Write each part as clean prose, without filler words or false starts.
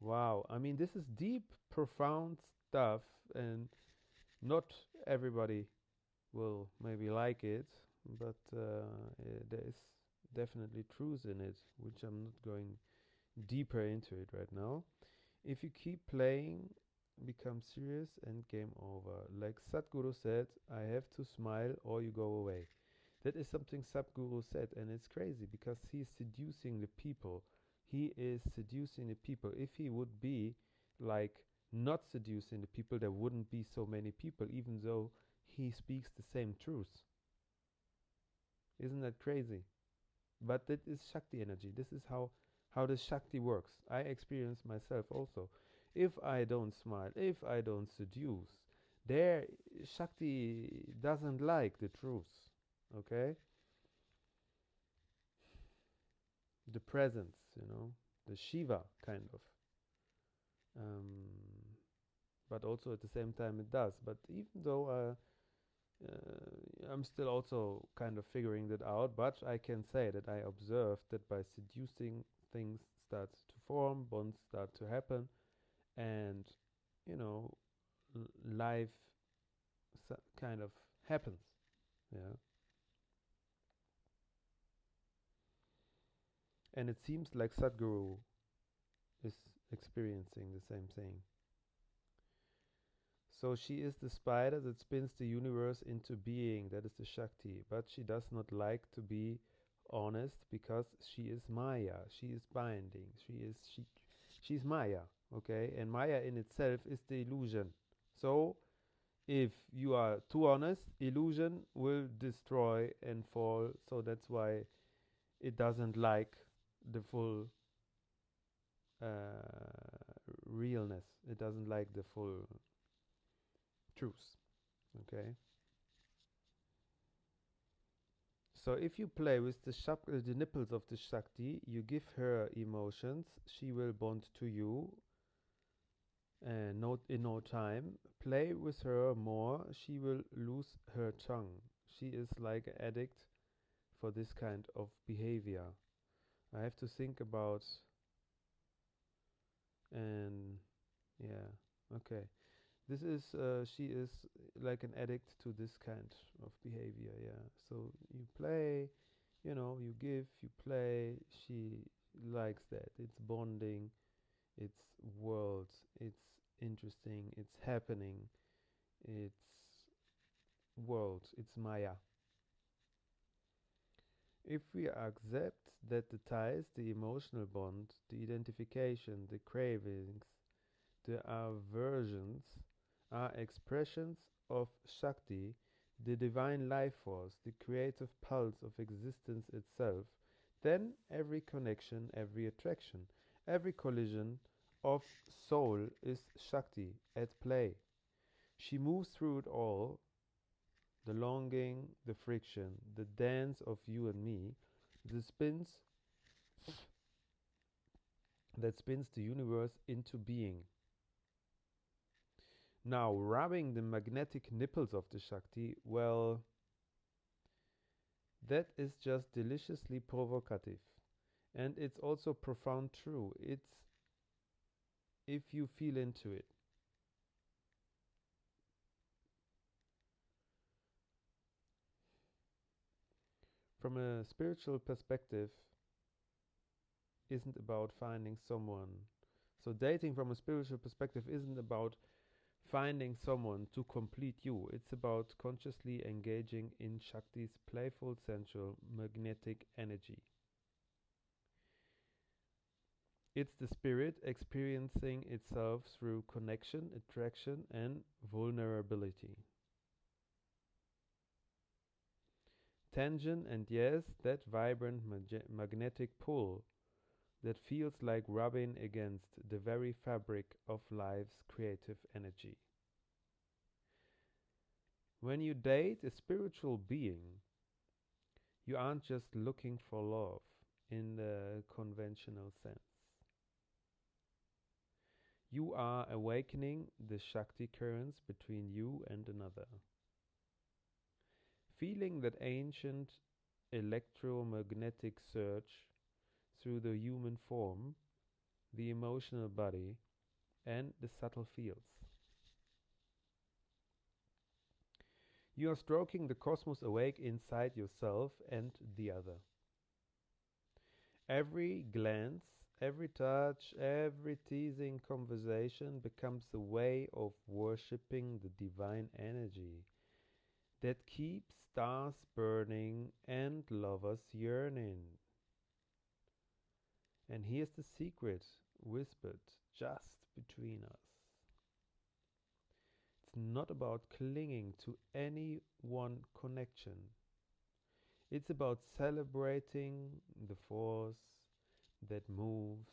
Wow. I mean, this is deep, profound stuff, and not everybody will maybe like it, but there is definitely truth in it, which I'm not going deeper into it right now. If you keep playing, become serious and game over. Like Sadhguru said, I have to smile or you go away. That is something Sadhguru said, and it's crazy because he's seducing the people. He is seducing the people. If he would be like not seducing the people, there wouldn't be so many people, even though he speaks the same truth. Isn't that crazy? But that is Shakti energy. This is how the Shakti works. I experience myself also. If I don't smile, if I don't seduce, there Shakti doesn't like the truth. Okay? The presence, the Shiva kind of. Um, but also at the same time it does. But even though I'm still also kind of figuring that out, but I can say that I observed that by seducing, things start to form, bonds start to happen, and you know, life kind of happens. Yeah, and it seems like Sadhguru is experiencing the same thing. So she is the spider that spins the universe into being. That is the Shakti. But she does not like to be honest because she is Maya. She is binding. She's Maya. Okay, and Maya in itself is the illusion. So if you are too honest, illusion will destroy and fall. So that's why it doesn't like the full realness. It doesn't like the full truth. Okay. So if you play with the nipples of the Shakti, you give her emotions, she will bond to you and in no time. Play with her more, she will lose her tongue. She is like an addict for this kind of behavior. I have to think about, and yeah, okay. This is, she is like an addict to this kind of behavior, yeah. So you play, you give, you play. She likes that. It's bonding, it's world, it's interesting, it's happening, it's world, it's Maya. If we accept that the ties, the emotional bond, the identification, the cravings, the aversions are expressions of Shakti, the divine life force, the creative pulse of existence itself, then every connection, every attraction, every collision of soul is Shakti at play. She moves through it all, the longing, the friction, the dance of you and me, the spins that spins the universe into being. Now, rubbing the magnetic nipples of the Shakti, well, that is just deliciously provocative. And it's also profound true. It's if you feel into it. From a spiritual perspective, isn't about finding someone. So dating from a spiritual perspective isn't about finding someone to complete you. It's about consciously engaging in Shakti's playful, sensual, magnetic energy. It's the spirit experiencing itself through connection, attraction, and vulnerability. Tension and yes, that vibrant magnetic pull that feels like rubbing against the very fabric of life's creative energy. When you date a spiritual being, you aren't just looking for love in the conventional sense. You are awakening the Shakti currents between you and another. Feeling that ancient electromagnetic surge through the human form, the emotional body, and the subtle fields. You are stroking the cosmos awake inside yourself and the other. Every glance, every touch, every teasing conversation becomes a way of worshipping the divine energy that keeps stars burning and lovers yearning. And here's the secret whispered just between us. It's not about clinging to any one connection. It's about celebrating the force that moves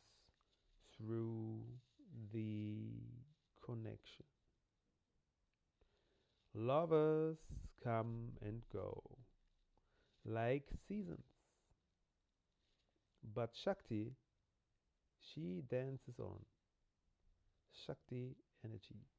through the connection. Lovers come and go like seasons, but Shakti, she dances on. Shakti energy.